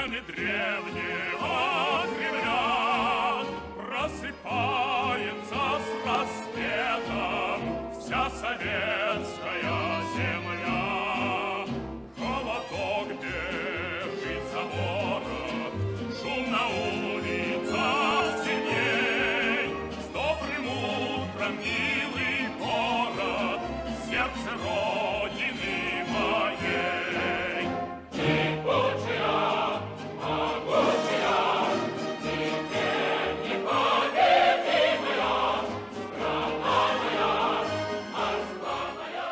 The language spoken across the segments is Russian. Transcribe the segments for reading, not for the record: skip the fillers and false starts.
стены древнего Кремля просыпается с рассветом вся советская земля. Холодок бежит за город, шум на улицах синей. С добрым утром, милый город, сердце Родины моей. Ты Божья, могучая, ты непобедимая, страна моя, Москва моя.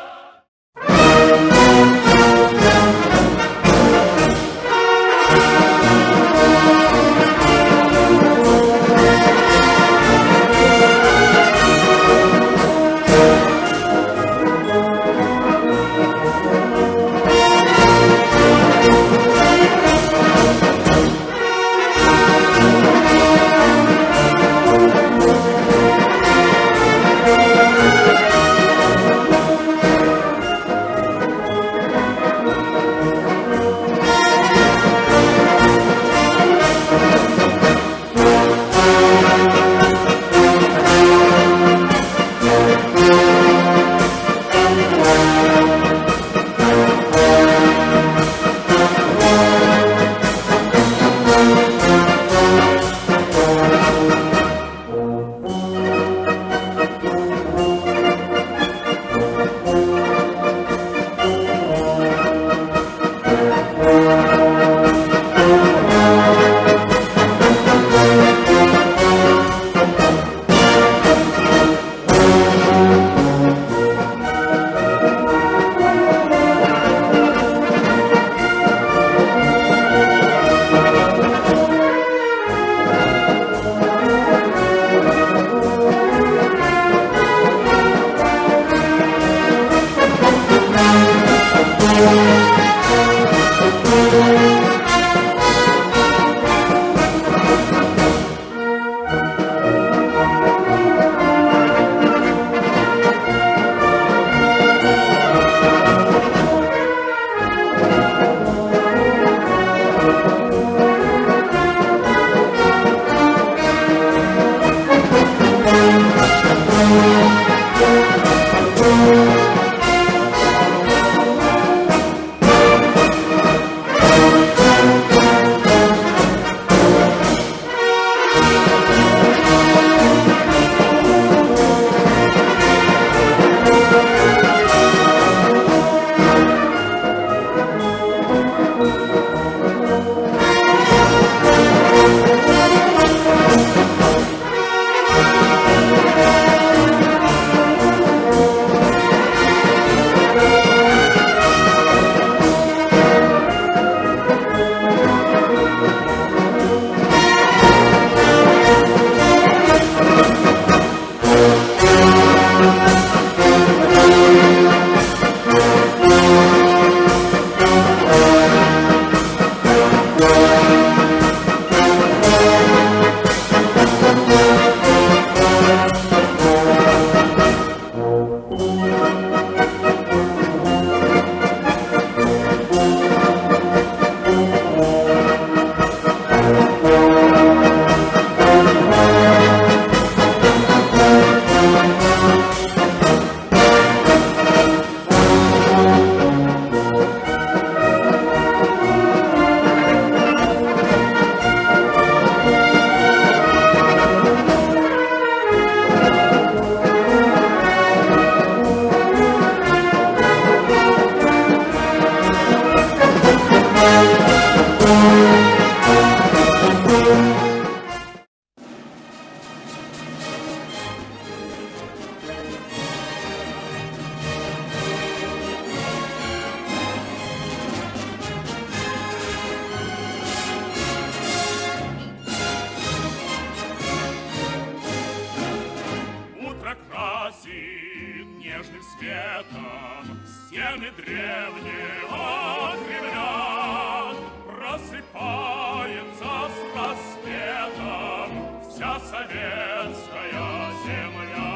нежным светом стены древнего Кремля. Просыпается с рассветом вся советская земля.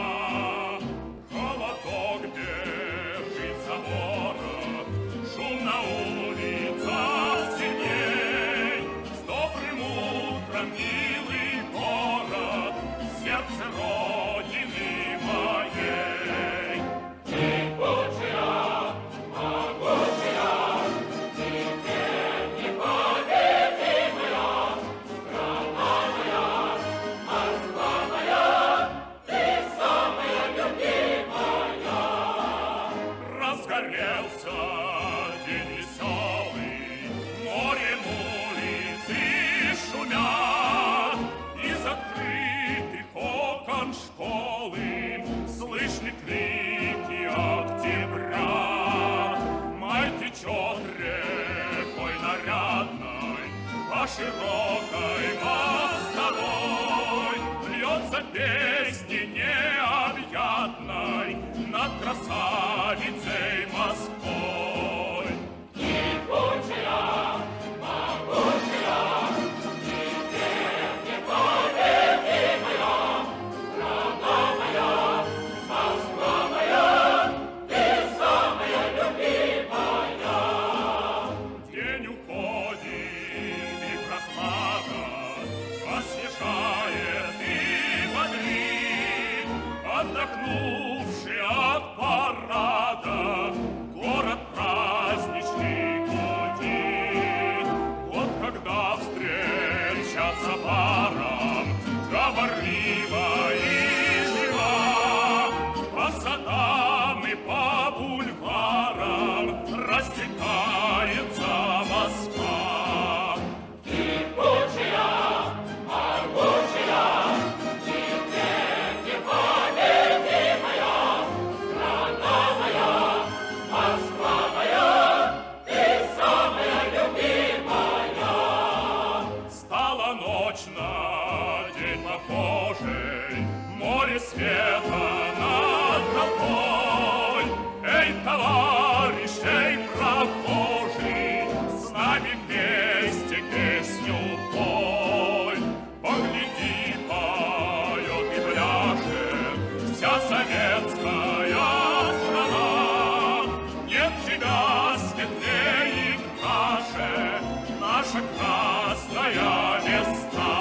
Холодок бежит за город, шум на улицах сильней. С песни необъятной над красавицей Москвой. Кипучая, могучая, никем непобедимая, страна моя, Москва моя, ты самая любимая. День уходит, и прохлада освежает и бодрит, отдохнувший от парада, город праздничный гудит. Вот когда встречаться парам, говорлива и жива, по садам и по бульварам растекается Москва. Кипучая, могучая, никем непобедимая, страна моя, Москва моя, ты самая любимая. Стала ночь на день похожий, море света над толпой. Эй, товарищ, эй, прохожий, с нами вместе песню пой. Погляди, поет и пляшет вся советская страна. Нет тебя светлее краше, наша красная весна.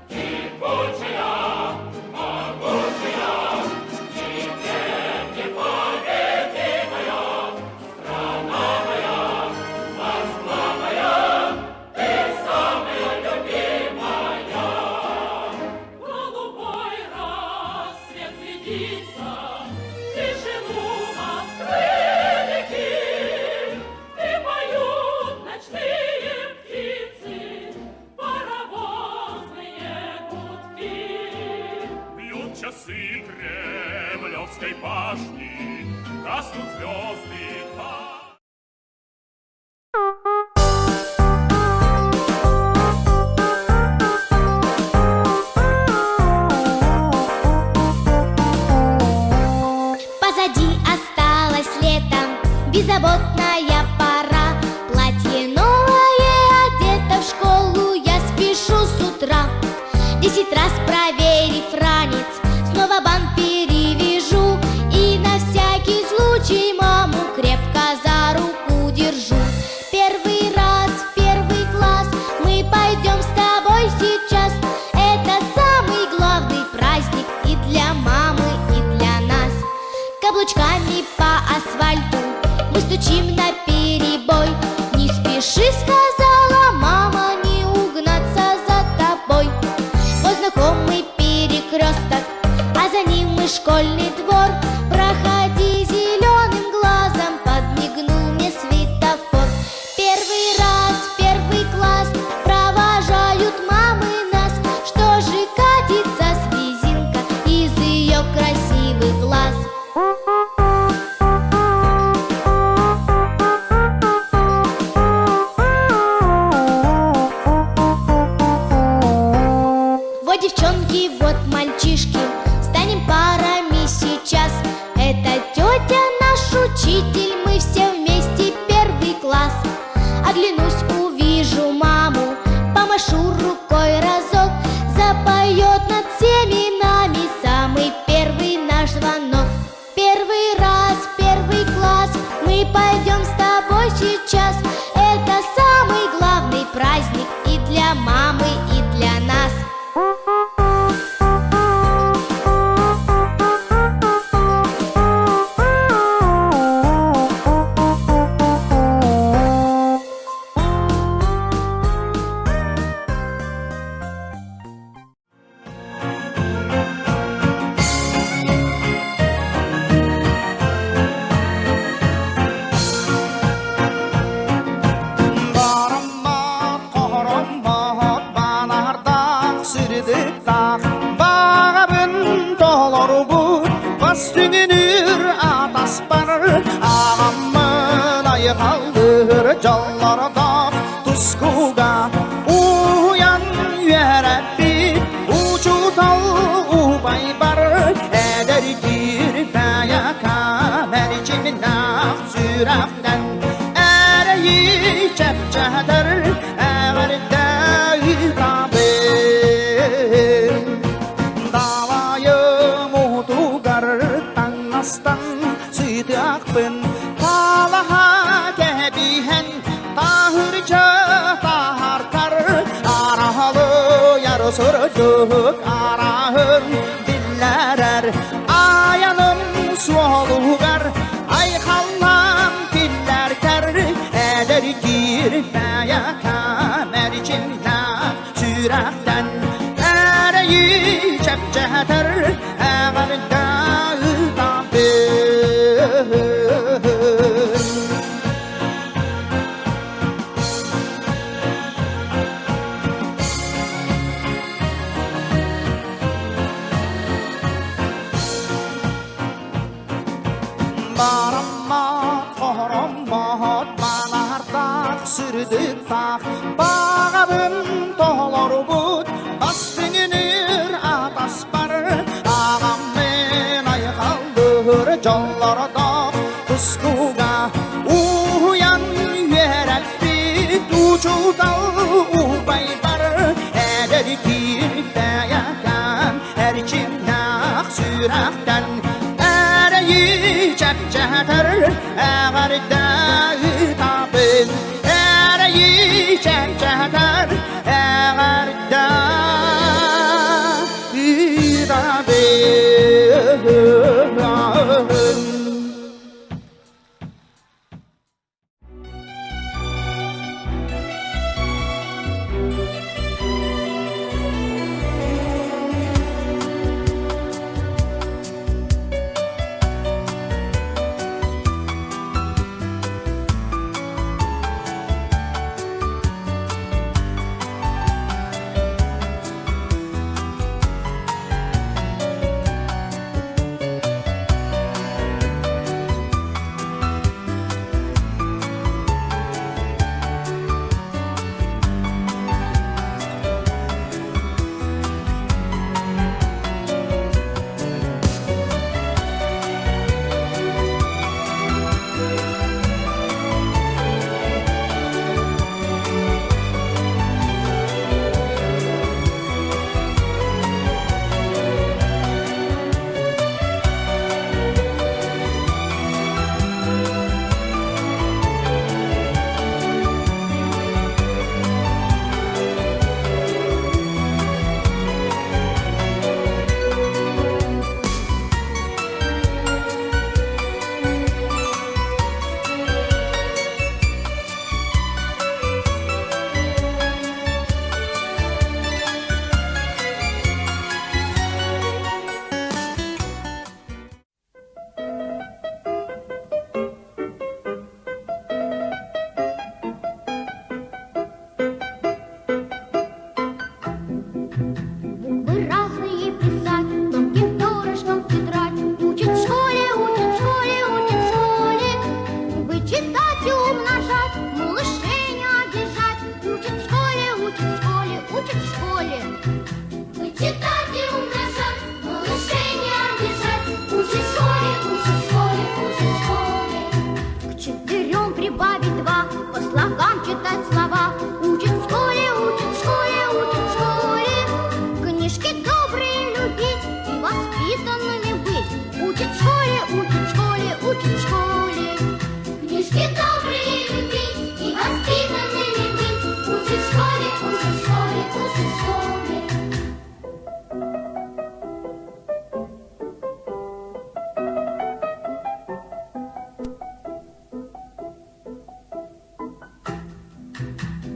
Кипучая, могучая, никем непобедимая, страна моя, Москва моя, ты самая любимая. Голубой рассвет глядится, тишину Москвы реки, и поют ночные птицы, паровозные гудки. Бьют часы Кремлевской башни, гаснут звезды. Позади осталось лето, беззаботная пора. Платье новое одето, в школу я спешу с утра. 10 раз проверив ранец, снова бант перевяжу, и на всякий случай маму крепко за руку держу. Первый раз в первый класс мы пойдем с тобой сейчас. Это самый главный праздник и для мамы, и для нас. Каблучками по асфальту мы стучим на перебой. Не спеши, сказала мама, не угнаться за тобой. Вот знакомый перекресток, а за ним и школьный двор. Проходи зеленым глазом, подмигнул мне светофор. Первый раз в первый класс провожают мамы нас. Что же катится слезинка из ее красивых глаз? Вот девчонки, вот мальчишки, станем парами сейчас. Это тетя наш учитель, мы все вместе первый класс. Оглянусь, увижу маму, помашу рукой разок. Запоет над всеми нами самый первый наш звонок. Первый раз в первый класс мы пойдем с тобой сейчас. Это самый главный праздник и для мамы, и для нас. Üstünür atas barır Ağamın ayı kaldır Callarda tuskuga Uyan yürekli Ucu tal Mercimnak sürakten Ereyi çepçedir Eğerde tabim Davayı muhtugar Tanastan sütü akbın Talaha gebihen Tahırca taharkar Arahalı yarı soracak Arahın dillerer Ayanım sualugar Ay hallam diller ter Eder girmeye mercimnak sürakten Ereyi çepçedir Eğerde tabim Barammat, horammat, balardak sürdük tak Bağabın toğlar but, bastınır atas bar Ağam men ay kaldır, canlarda kuskuga Uyan yerek bit, uçutal ubay bar Eder kirde yakan, erçimnak sürakten Ereyi çepçedir Eğerde tabim Ereyi çepçedir Eğerde tabim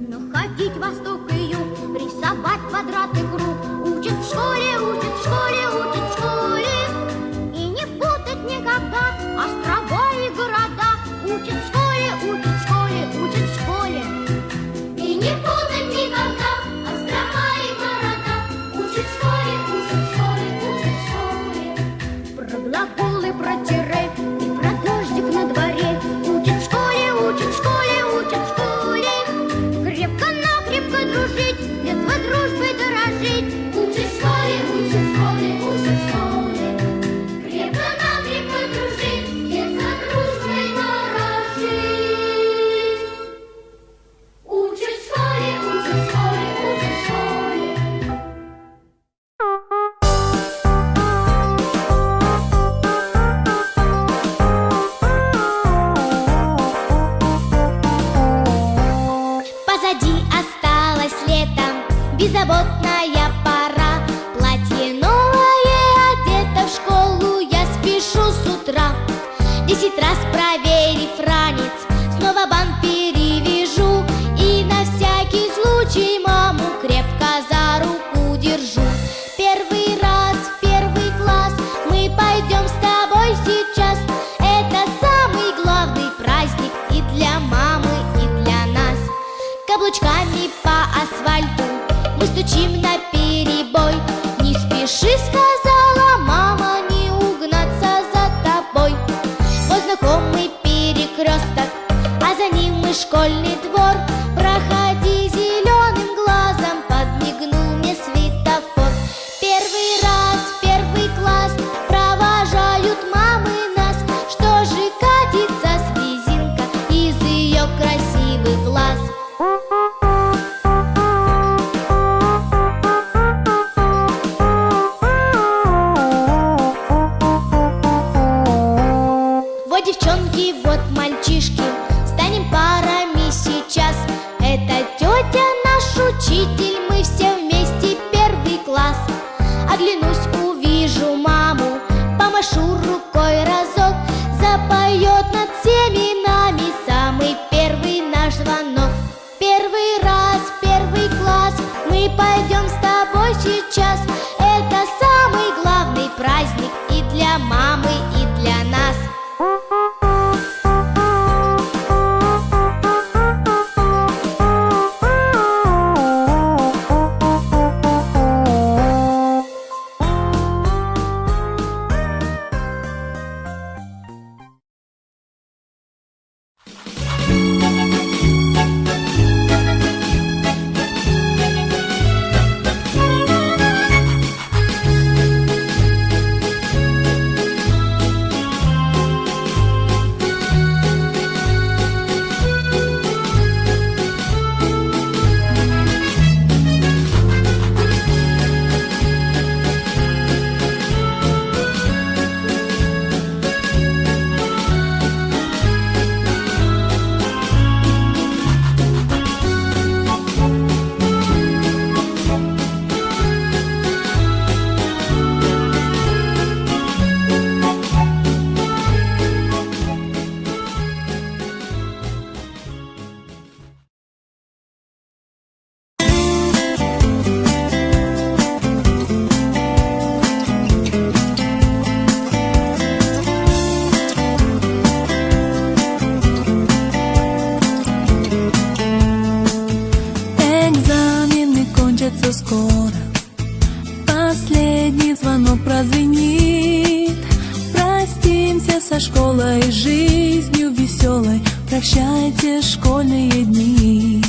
Находить восток и юг, рисовать квадрат и круг. Учат в школе, учат в школе, учат в школе. И не путать никогда острова и города. Учат в школе, учат в школе, учат в школе. И не путать никогда острова и города. Учат в школе, учат в школе, учат в школе. Про глаголы, про тире и про дождик на дворе. Учат в школе, учат в школе, учат в школе. Крепко-накрепко дружить, с детства дружбой дорожить. утра. 10 раз проверив ранец, снова бант перевяжу и на всякий случай маму крепко за руку держу. Первый раз в первый класс мы пойдем с тобой сейчас. Это самый главный праздник и для мамы, и для нас. Каблучками по асфальту мы стучим наперебой. Не спеши, сказала мама, не угнаться за тобой. Вот знакомый перекресток, а за ним и школьный двор. Проходи зеленым глазом, подмигнул мне светофор. Первый раз в первый класс провожают мамы нас. Что же катится слезинка из ее красивых глаз? Вот девчонки, вот мальчишки, станем парами сейчас. Это тетя наш учитель, мы все вместе первый класс. Оглянусь, увижу маму, помашу рукой разок. Запоет над всеми нами самый первый наш звонок. Первый раз в первый класс мы пойдем с тобой сейчас. Это самый главный праздник и для мамы, и для нас. Скоро последний звонок прозвенит. Простимся со школой, жизнью веселой. Прощайте школьные дни.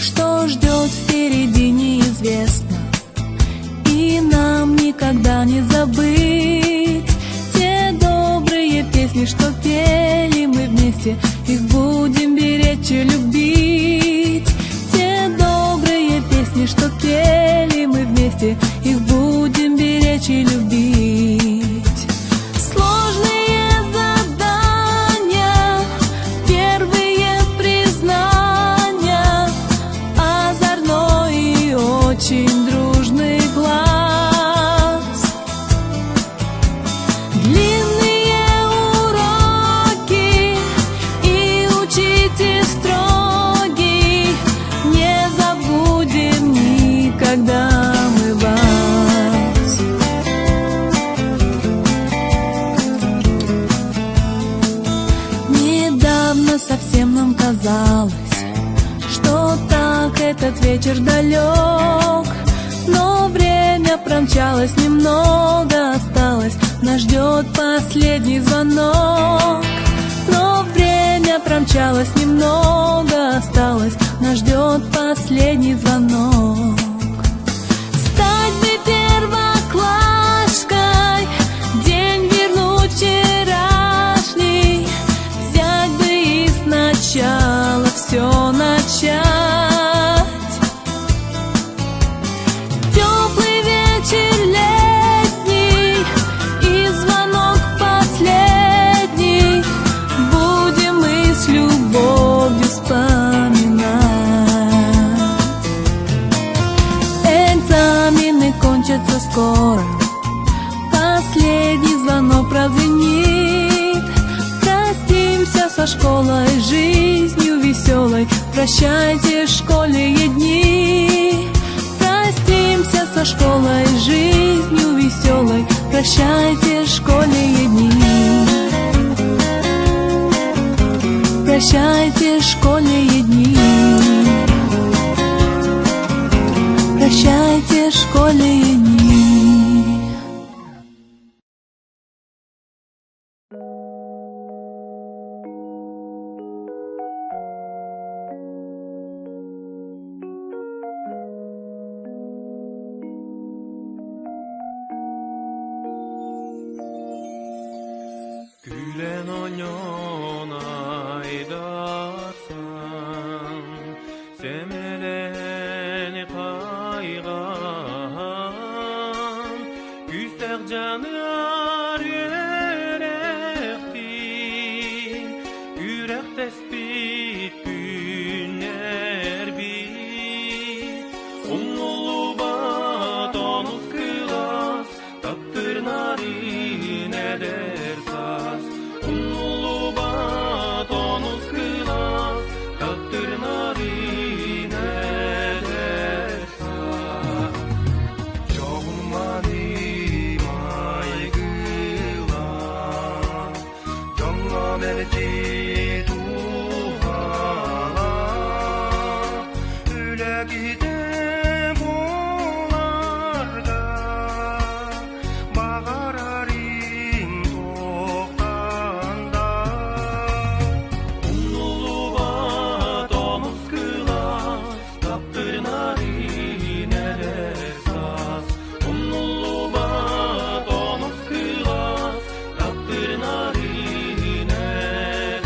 Что ждет впереди, неизвестно, и нам никогда не забыть те добрые песни, что пели мы вместе. Их будем беречь и любить. Песни, что пели мы вместе, их будем беречь и любить. Сложные задания, первые признания, озорной и очень дружный класс. Длинные уроки и учитель строгий, не забудем никогда мы вас. Недавно совсем нам казалось, что так этот вечер далек, но время промчалось, немного осталось, нас ждет последний звонок. Но время промчалось, немного осталось, нас ждет последний звонок. Стать бы первоклашкой, день вернуть вчерашний, взять бы и сначала все начать. Теплый вечер летний и звонок последний, будем мы с любовью вспоминать. Экзамены кончатся скоро, последний звонок прозвенит. со школой, жизнью веселой. Прощайте, школьные дни. Простимся со школой, жизнью веселой. Прощайте, школьные дни. Прощайте, школьные дни. Прощайте, школьные дни. Gülen oynan aydarsan, semeleni kaygan, küstek canır yürektin, yürek tespit günler bit, umnulu bat onuz kılas, taptır narin eder saz, umnulu bat onuz kılas, taptır narin eder saz. Çoğmanim aygılan, canla melci duhalar, öyle gidem olarda, bağararin toktanda. Umnulu bat onuz kılas, taptır narin eder saz. Umnulu bat onuz kılas, taptır narin eder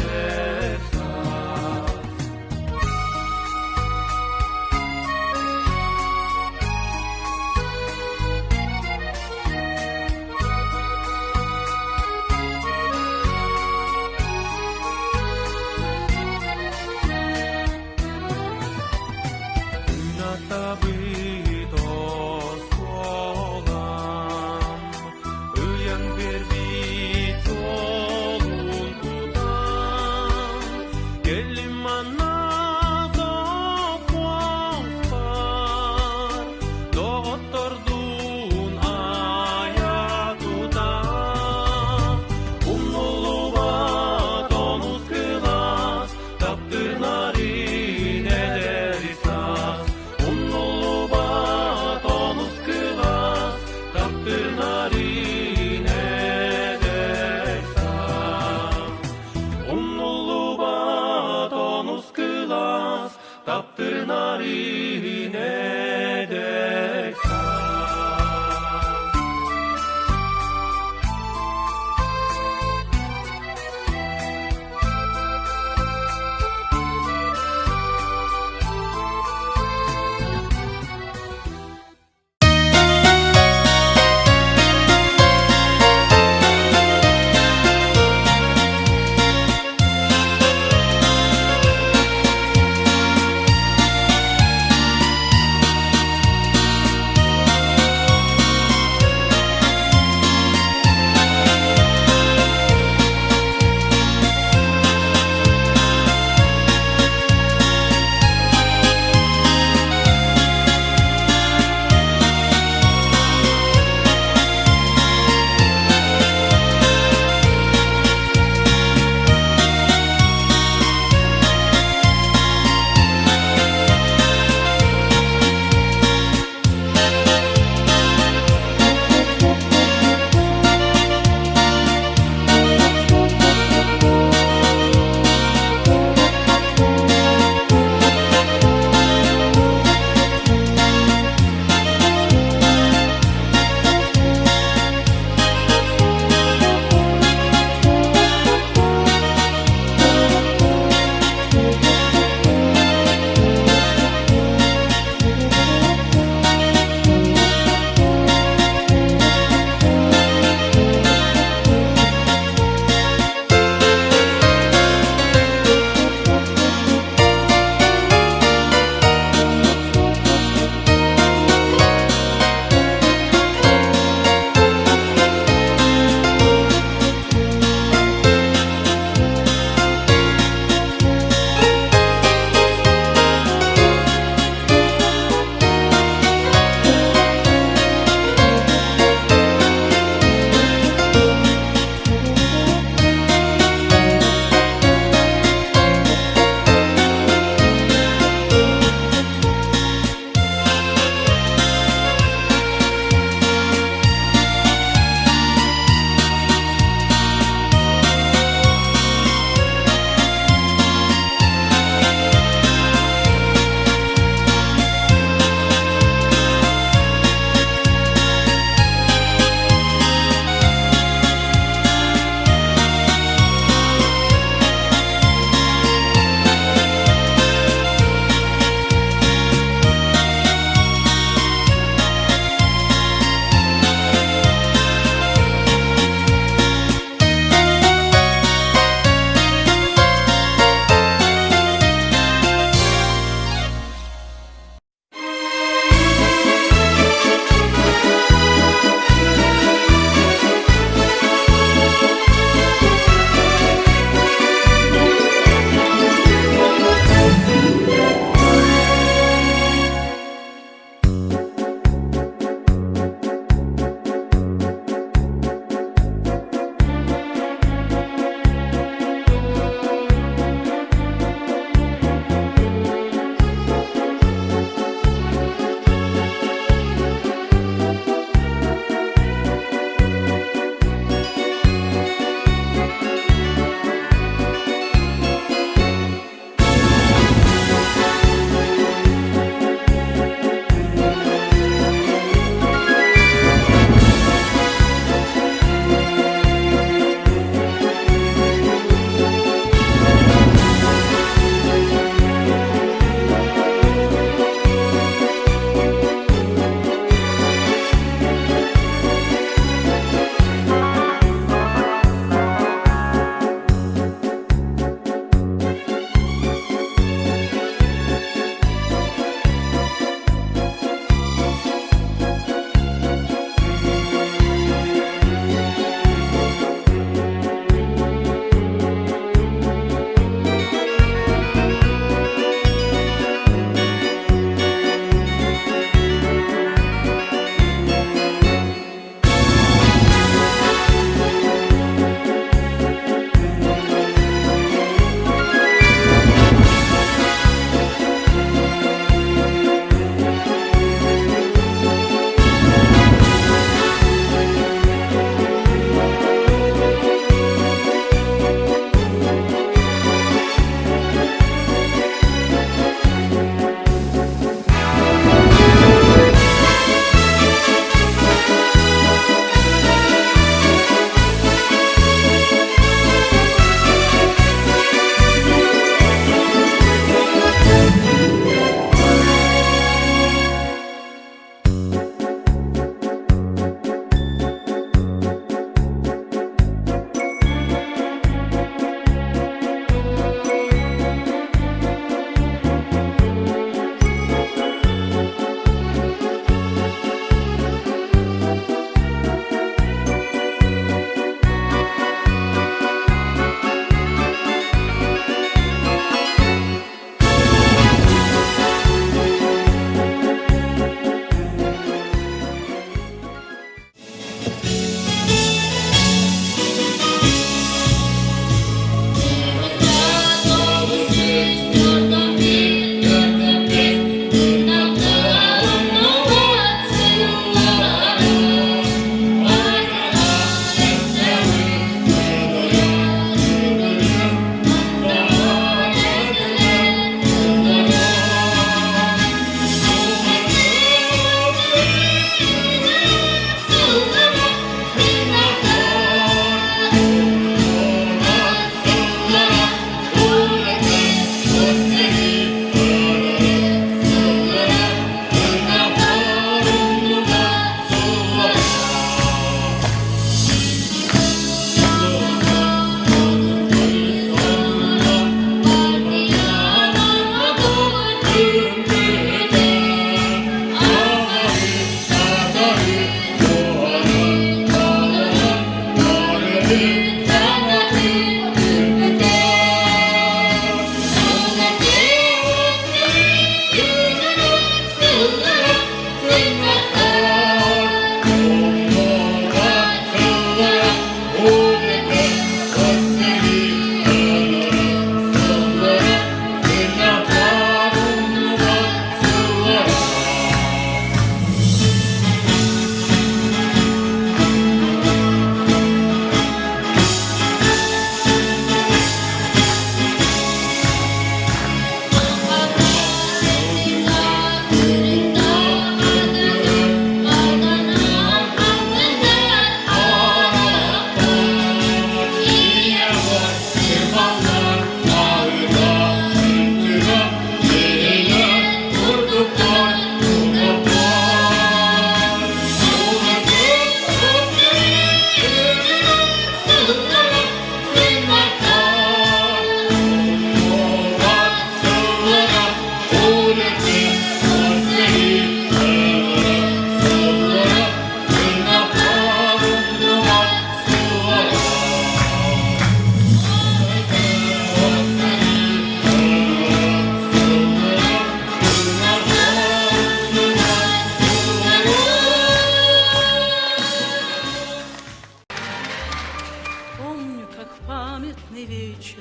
памятный вечер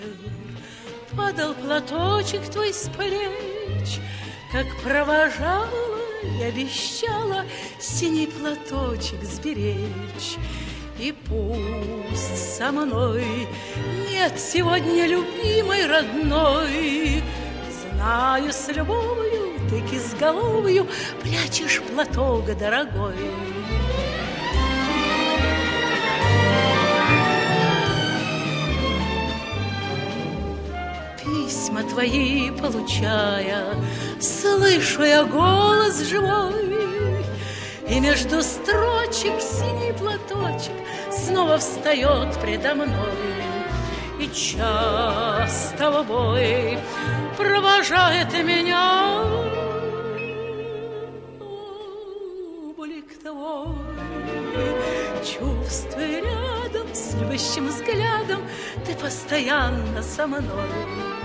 падал платочек твой с плеч, как провожала и обещала синий платочек сберечь. И пусть со мной нет сегодня любимой родной, знаю, с любовью ты кизголовью прячешь платок дорогой. Письма твои получая, слышу я голос живой, и между строчек синий платочек снова встает предо мной. И часто бой провожает меня облик твой. Чувствуя рядом с любящим взглядом, ты постоянно со мной.